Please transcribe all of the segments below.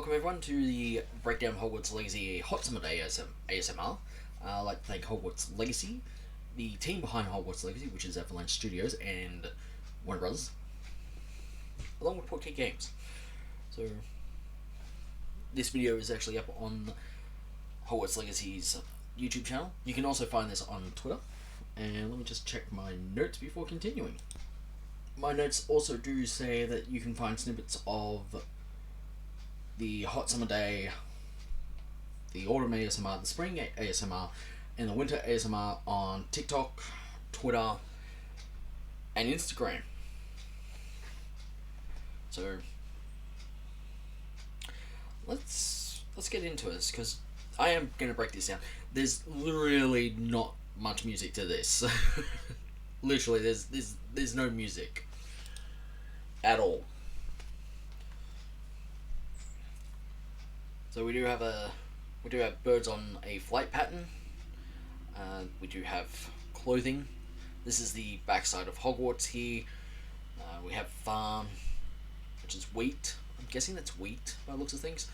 welcome everyone to the Breakdown of Hogwarts Legacy Hot Summer Day ASMR. I'd like to thank Hogwarts Legacy, the team behind Hogwarts Legacy, which is Avalanche Studios and Warner Brothers, along with Portkey Games. So, this video is actually up on Hogwarts Legacy's YouTube channel. You can also find this on Twitter. And let me just check my notes before continuing. My notes also do say that you can find snippets of the Hot Summer Day, the Autumn ASMR, the Spring ASMR, and the Winter ASMR on TikTok, Twitter, and Instagram. So let's get into this, because I am going to break this down. There's literally not much music to this. Literally, there's no music at all. So we do have birds on a flight pattern. We do have clothing. This is the backside of Hogwarts here. We have farm, which is wheat. I'm guessing that's wheat by the looks of things.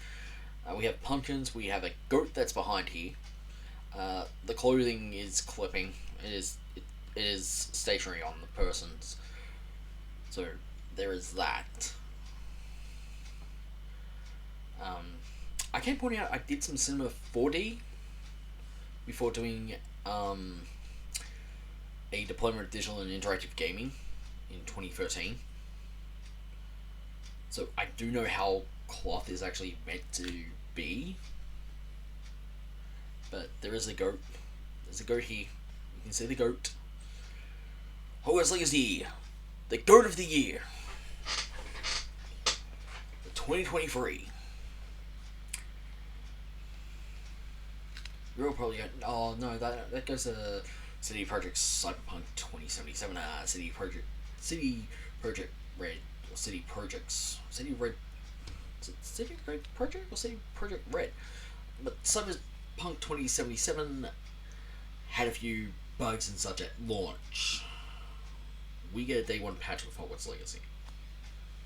We have pumpkins. We have a goat that's behind here. The clothing is clipping. It is stationary on the persons. So there is that. I can point out I did some Cinema 4D before doing a Diploma of Digital and Interactive Gaming in 2013. So I do know how cloth is actually meant to be. But there is a goat. There's a goat here. You can see the goat. Hogwarts Legacy, the goat of the year, 2023. You're all probably going, oh no, that goes to City Project Cyberpunk 2077. City Project Red, or City Red. Is it City Red Project or City Project Red? But Cyberpunk 2077 had a few bugs and such at launch. We get a day one patch with Hogwarts Legacy.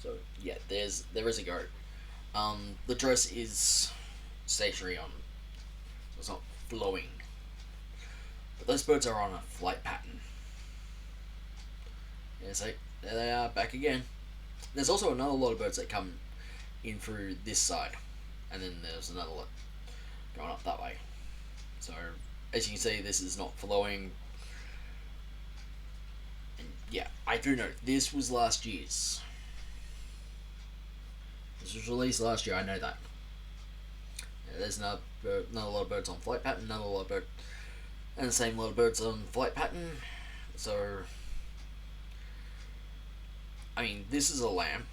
So yeah, there is a goat. The dress is stationary on, so it's not flowing. But those birds are on a flight pattern. Yeah, so there they are, back again. There's also another lot of birds that come in through this side, and then there's another lot going up that way. So as you can see, this is not flowing. And yeah, I do know this was last year's. This was released last year, I know that. Yeah, there's another lot of birds on flight pattern, another lot of birds, and the same lot of birds on flight pattern. So, I mean, this is a lamb,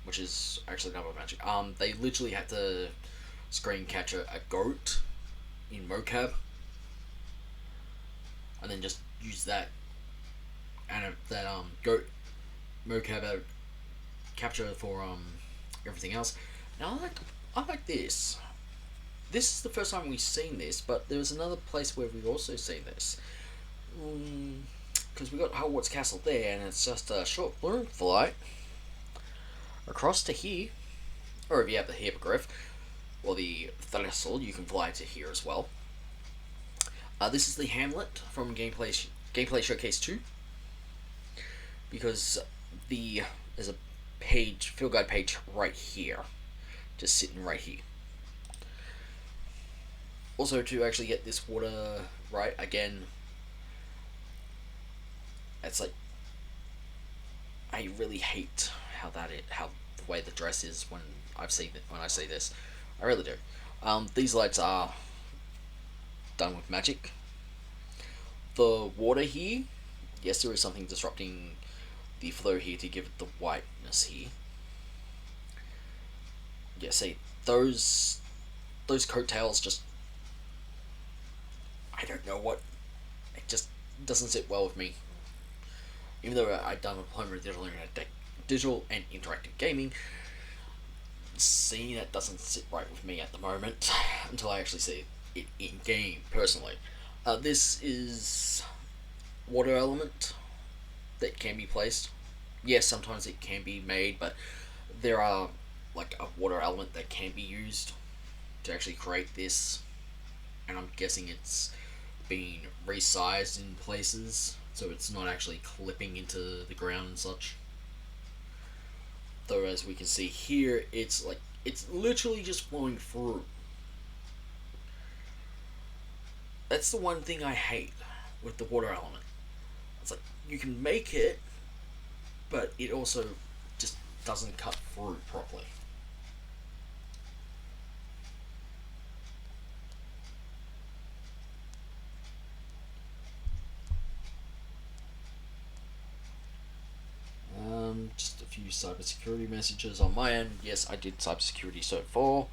which is actually not magic. They literally had to screen capture a goat in mocap, and then just use that and that goat mocap capture for everything else. Now I like this. This is the first time we've seen this, but there's another place where we've also seen this. Because we got Hogwarts Castle there, and it's just a short balloon flight across to here. Or if you have the hippogriff or the thistle, you can fly to here as well. This is the Hamlet from Gameplay Showcase 2. Because there's a field guide page right here. Just sitting right here. Also, to actually get this water right, again, it's like, I really hate how the way the dress is when I see this. I really do. These lights are done with magic. The water here, yes, there is something disrupting the flow here to give it the whiteness here. Yeah, see, those coattails just, I don't know what, it just doesn't sit well with me. Even though I've done a Diploma of Digital and Interactive Gaming, seeing that doesn't sit right with me at the moment, until I actually see it in-game, personally. This is water element that can be placed. Yes, sometimes it can be made, but there are like a water element that can be used to actually create this, and I'm guessing it's been resized in places so it's not actually clipping into the ground and such. Though as we can see here, it's literally just flowing through. That's the one thing I hate with the water element. It's like you can make it, but it also just doesn't cut through properly. Just a few cybersecurity messages on my end. Yes, I did cybersecurity so far.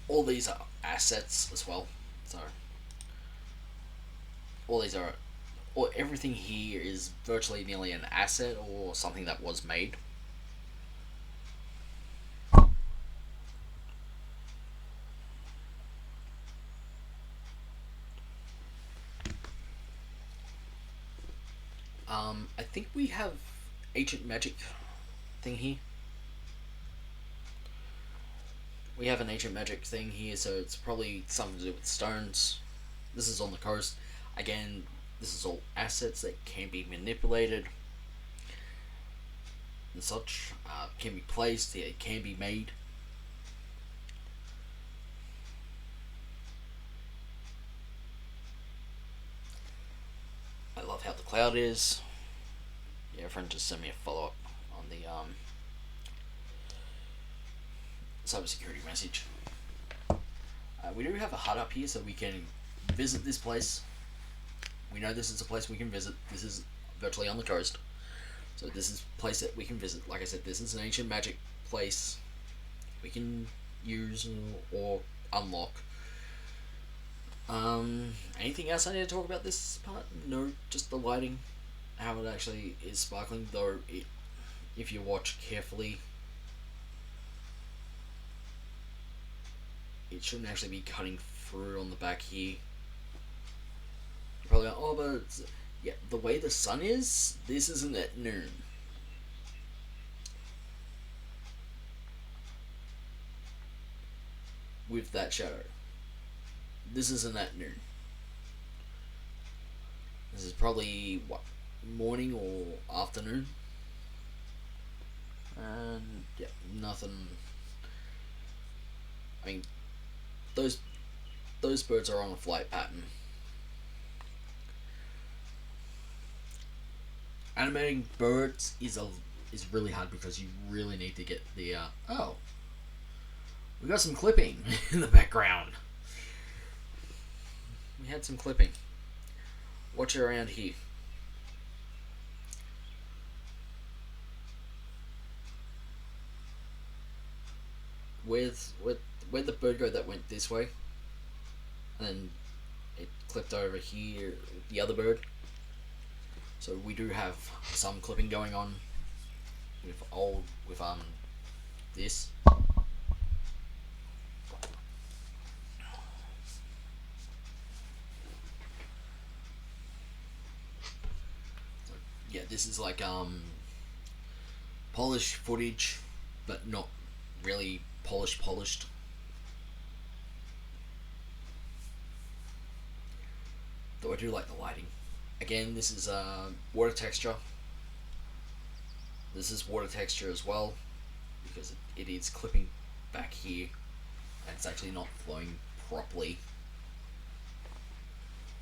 All these are assets as well. So all these are, or everything here is virtually nearly an asset or something that was made. I think we have ancient magic thing here. We have an ancient magic thing here, so it's probably something to do with stones. This is on the coast. Again, this is all assets that can be manipulated and such. Can be placed, it can be made. I love how the cloud is. Yeah, friend just sent me a follow up on the cybersecurity message. We do have a hut up here, so we can visit this place. We know this is a place we can visit. This is virtually on the coast, so this is a place that we can visit. Like I said, this is an ancient magic place we can use or unlock. Anything else I need to talk about this part? No, just the lighting, how it actually is sparkling. Though, if you watch carefully, it shouldn't actually be cutting through on the back here. You're probably going, oh, but it's, yeah, the way the sun is, this isn't at noon. With that shadow. This isn't at noon. This is probably, what, morning or afternoon? And, yeah, nothing. I mean, those birds are on a flight pattern. Animating birds is really hard because you really need to get the oh, we got some clipping in the background. We had some clipping. Watch it around here. With where'd the bird go that went this way? And then it clipped over here, the other bird. So we do have some clipping going on with this. So, yeah, this is like polished footage, but not really polished. Though I do like the lighting. Again, this is water texture. This is water texture as well, because it is clipping back here, and it's actually not flowing properly.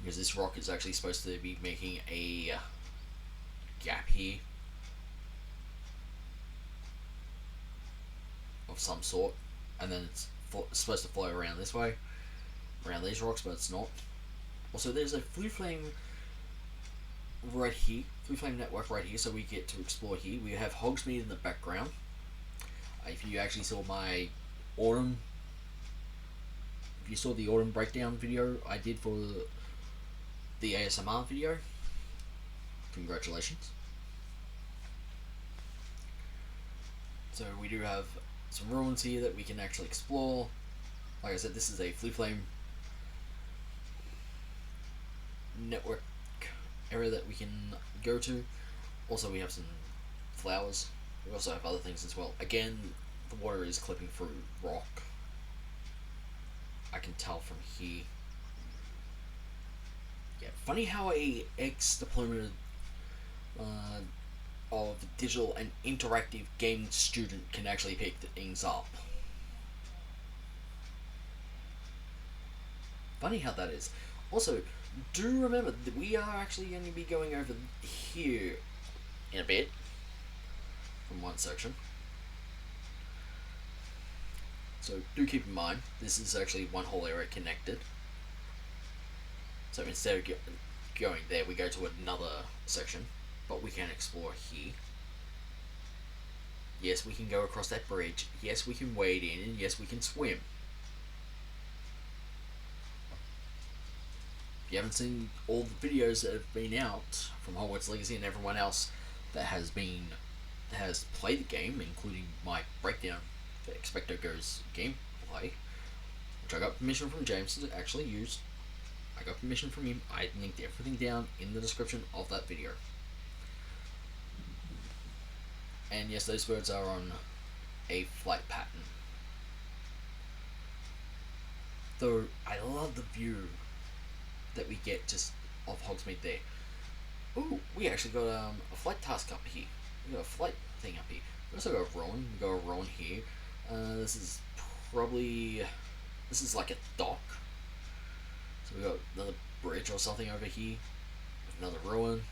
Because this rock is actually supposed to be making a gap here of some sort, and then it's supposed to flow around this way, around these rocks, but it's not. Also, there's a Blue Flame right here, Blue Flame network right here, so we get to explore here. We have Hogsmeade in the background. If you actually saw my autumn, if you saw the autumn breakdown video I did for the ASMR video, congratulations. So we do have some ruins here that we can actually explore. Like I said, this is a Flea Flame network area that we can go to. Also, we have some flowers. We also have other things as well. Again, the water is clipping through rock. I can tell from here. Yeah, funny how a ex-diploma of digital and interactive game student can actually pick things up. Funny how that is. Also, do remember that we are actually going to be going over here in a bit from one section. So do keep in mind, this is actually one whole area connected. So instead of going there, we go to another section, but we can explore here. Yes, we can go across that bridge. Yes, we can wade in, and yes, we can swim. If you haven't seen all the videos that have been out from Hogwarts Legacy and everyone else that has played the game, including my breakdown for Expecto Go's gameplay, which I got permission from James to actually use. I got permission from him. I linked everything down in the description of that video. And yes, those birds are on a flight pattern. Though I love the view that we get just of Hogsmeade there. Ooh, we actually got a flight task up here. We got a flight thing up here. We also got a Rowan. We got a Rowan here. This is like a dock. So we got another bridge or something over here. Another Rowan.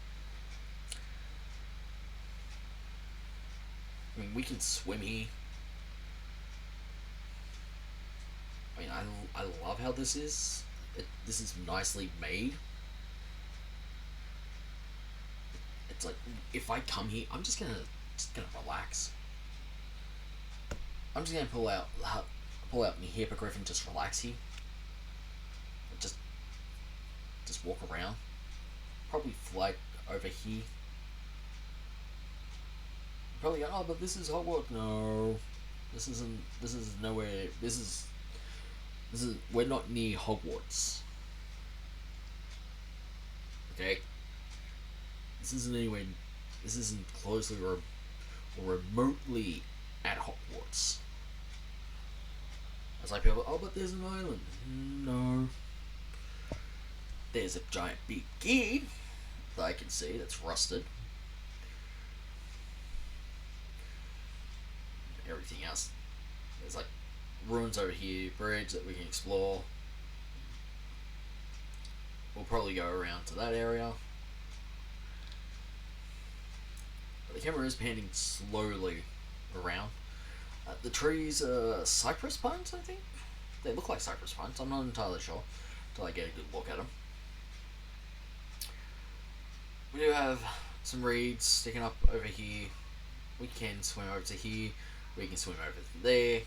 I mean, we can swim here. I mean, I love how this is. This is nicely made. It's like, if I come here, I'm just gonna relax. I'm just gonna pull out my hippogriff and just relax here. Just walk around. Probably fly over here. Probably go, oh, but this is Hogwarts. No, this isn't. This is nowhere. This is. We're not near Hogwarts. Okay. This isn't anywhere. This isn't closely or remotely at Hogwarts. It's like people, oh, but there's an island. No. There's a giant big key that I can see that's rusted. Everything else, there's like ruins over here, bridge that we can explore. We'll probably go around to that area. But the camera is panning slowly around. The trees are cypress pines, I think. They look like cypress pines. I'm not entirely sure until I get a good look at them. We do have some reeds sticking up over here. We can swim over to here. We can swim over to there.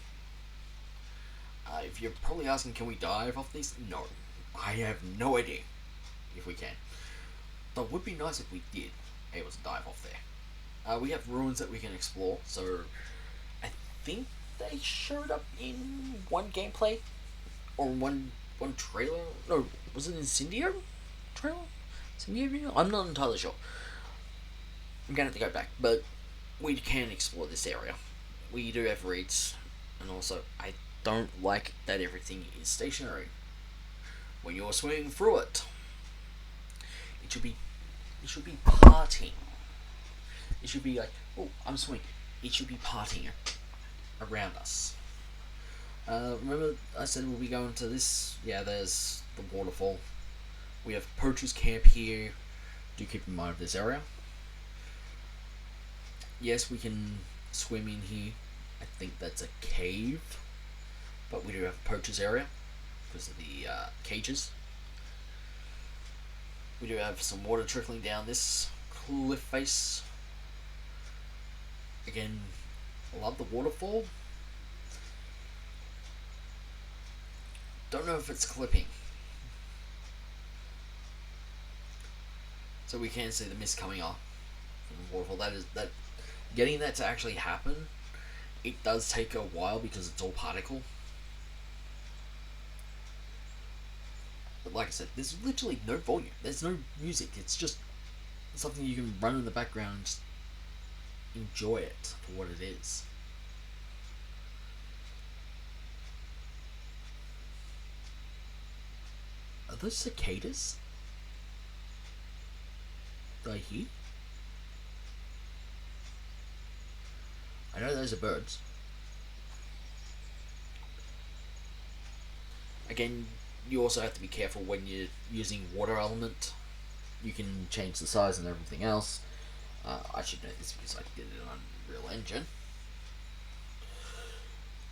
If you're probably asking, can we dive off these? No. I have no idea if we can. But it would be nice if we did able to dive off there. We have ruins that we can explore. So I think they showed up in one gameplay or one trailer. No, was it Incendio trailer? Incendio video? I'm not entirely sure. I'm gonna have to go back, but we can explore this area. We do have reeds, and also I don't like that everything is stationary. When you're swimming through it, it should be parting. It should be like, oh, I'm swimming. It should be parting around us. Remember I said we'll be going to this? Yeah, there's the waterfall. We have Poacher's Camp here. Do keep in mind of this area. Yes, we can swim in here. I think that's a cave. But we do have a Poacher's area because of the cages. We do have some water trickling down this cliff face. Again, I love the waterfall. Don't know if it's clipping. So we can see the mist coming off from the waterfall. That getting that to actually happen It does take a while because it's all particle. But like I said, there's literally no volume. There's no music. It's just something you can run in the background and just enjoy it for what it is. Are those cicadas? Did I hear? I know those are birds. Again, you also have to be careful when you're using water element. You can change the size and everything else. I should know this because I did it on Unreal Engine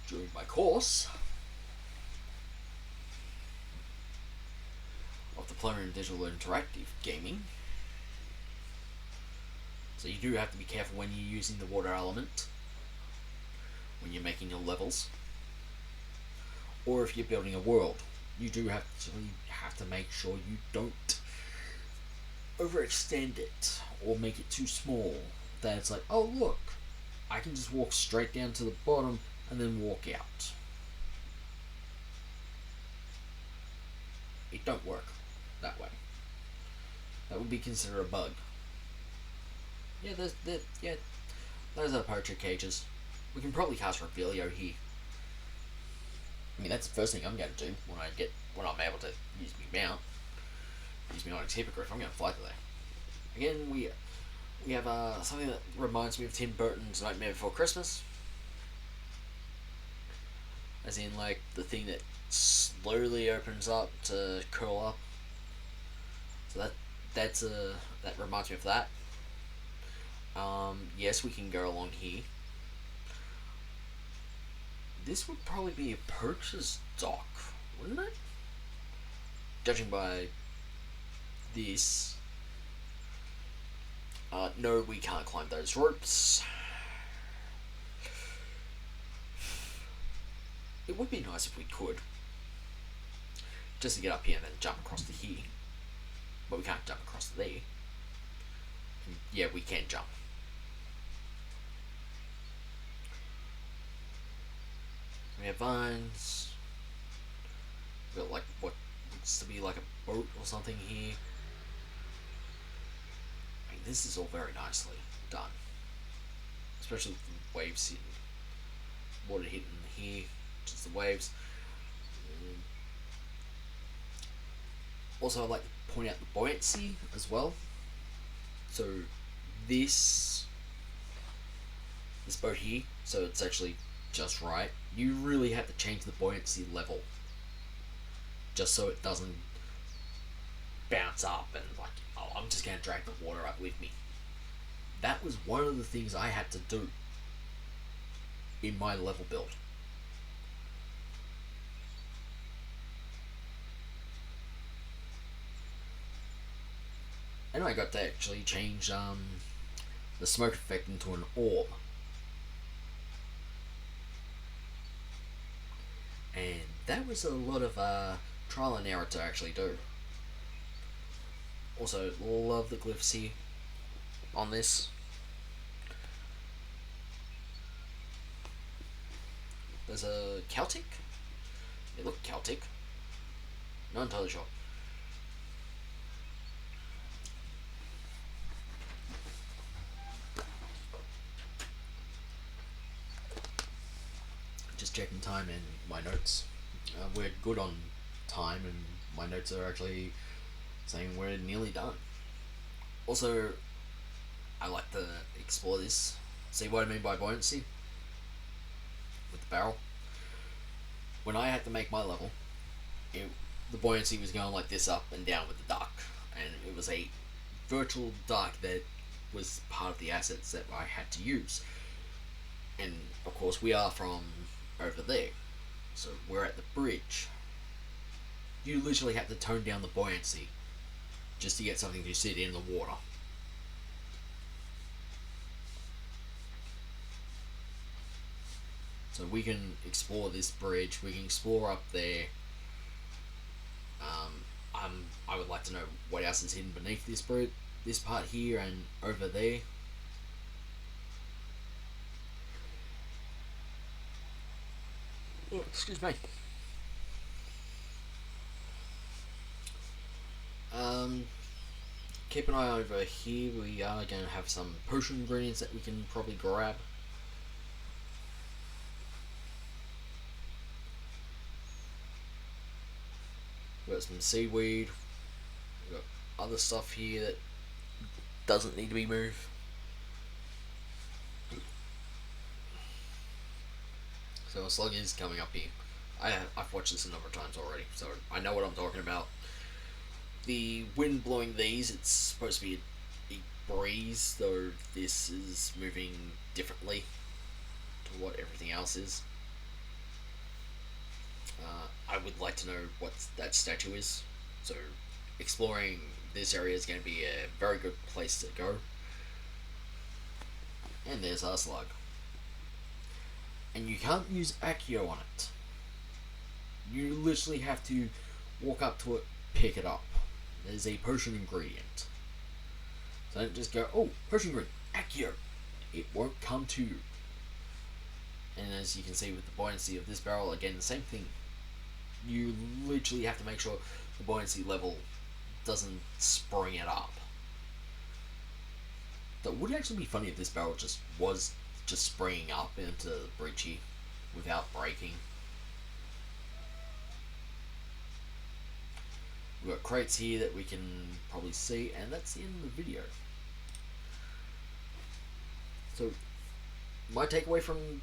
during my course of Diploma in Digital Interactive Gaming. So you do have to be careful when you're using the water element when you're making your levels, or if you're building a world. You do have to make sure you don't overextend it or make it too small. That it's like, oh look, I can just walk straight down to the bottom and then walk out. It don't work that way. That would be considered a bug. Yeah, those are poetry cages. We can probably cast Revelio here. I mean, that's the first thing I'm going to do when I'm able to use my mount. Use my Onyx Hippogriff. I'm going to fly to there. Again, we have something that reminds me of Tim Burton's Nightmare Before Christmas. As in, like, the thing that slowly opens up to curl up. So that reminds me of that. Yes, we can go along here. This would probably be a purchase dock, wouldn't it? Judging by this. No, we can't climb those ropes. It would be nice if we could. Just to get up here and then jump across to here. But we can't jump across to there. And yeah, we can jump. We have vines. We've got like what looks to be like a boat or something here. I mean, this is all very nicely done. Especially with the waves hitting, water hitting here, just the waves. Also, I'd like to point out the buoyancy as well. So this boat here, so it's actually just right. You really have to change the buoyancy level just so it doesn't bounce up and like, oh, I'm just gonna drag the water up with me. That was one of the things I had to do in my level build. And I got to actually change the smoke effect into an orb. And that was a lot of trial and error to actually do. Also, love the glyphs here on this. There's a Celtic? They look Celtic. Not entirely sure. Just checking time and my notes. We're good on time, and my notes are actually saying we're nearly done. Also, I like to explore this. See what I mean by buoyancy? With the barrel. When I had to make my level, the buoyancy was going like this up and down with the duck. And it was a virtual duck that was part of the assets that I had to use. And of course we are from over there. So we're at the bridge. You literally have to tone down the buoyancy just to get something to sit in the water. So we can explore this bridge, we can explore up there. I would like to know what else is hidden beneath this bridge, this part here and over there. Oh, excuse me. Um, Keep an eye over here. We are going to have some potion ingredients that we can probably grab. We've got some seaweed. We've got other stuff here that doesn't need to be moved. So a slug is coming up here. I've watched this a number of times already, so I know what I'm talking about. The wind blowing these, it's supposed to be a breeze, though this is moving differently to what everything else is. I would like to know what that statue is. So exploring this area is going to be a very good place to go. And there's our slug. And you can't use Accio on it. You literally have to walk up to it, pick it up. There's a potion ingredient. So don't just go, oh, potion ingredient, Accio. It won't come to you. And as you can see with the buoyancy of this barrel, again, the same thing. You literally have to make sure the buoyancy level doesn't spring it up. That would actually be funny if this barrel was just springing up into the breachy without breaking. We've got crates here that we can probably see, and that's the end of the video. So, my takeaway from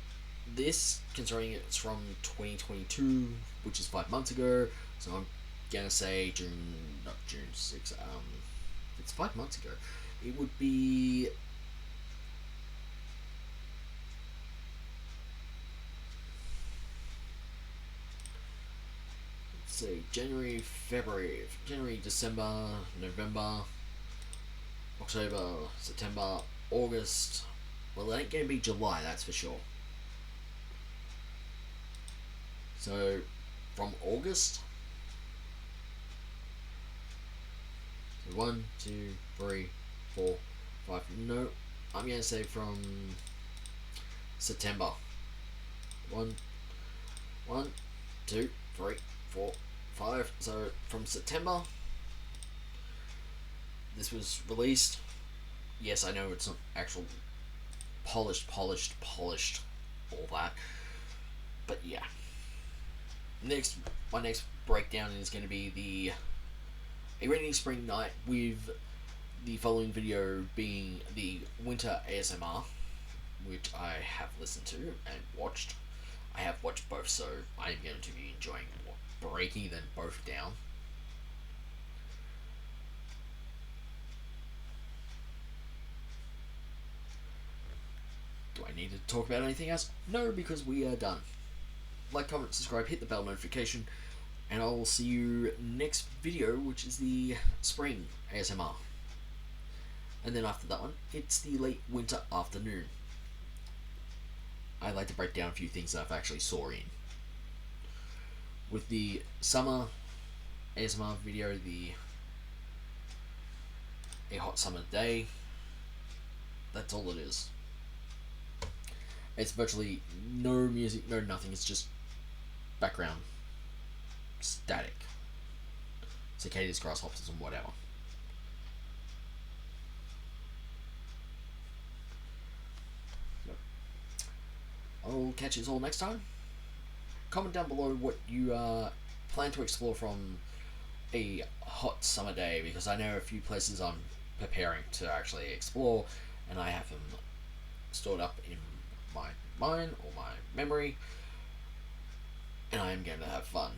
this, considering it's from 2022, which is 5 months ago, so I'm gonna say not June 6, it's 5 months ago, it would be say January, December, November, October, September, August. Well, it ain't gonna be July, that's for sure. So, from August, so 1, 2, 3, 4, 5. No, I'm gonna say from September. 1, 2, 3, 4, 5. So from September, this was released. Yes, I know it's not actual polished, all that. But yeah. My next breakdown is going to be a rainy spring night, with the following video being the winter ASMR, which I have listened to and watched. I have watched both, so I'm going to be enjoying breaking them both down. Do I need to talk about anything else? No, because we are done. Like, comment, subscribe, hit the bell notification, and I will see you next video, which is the spring ASMR. And then after that one, it's the late winter afternoon. I like to break down a few things that I've actually saw in. With the summer ASMR video, a hot summer day, that's all it is. It's virtually no music, no nothing, it's just background static. Cicadas, grasshoppers, and whatever. I'll catch you all next time. Comment down below what you plan to explore from a hot summer day, because I know a few places I'm preparing to actually explore, and I have them stored up in my mind or my memory, and I am going to have fun.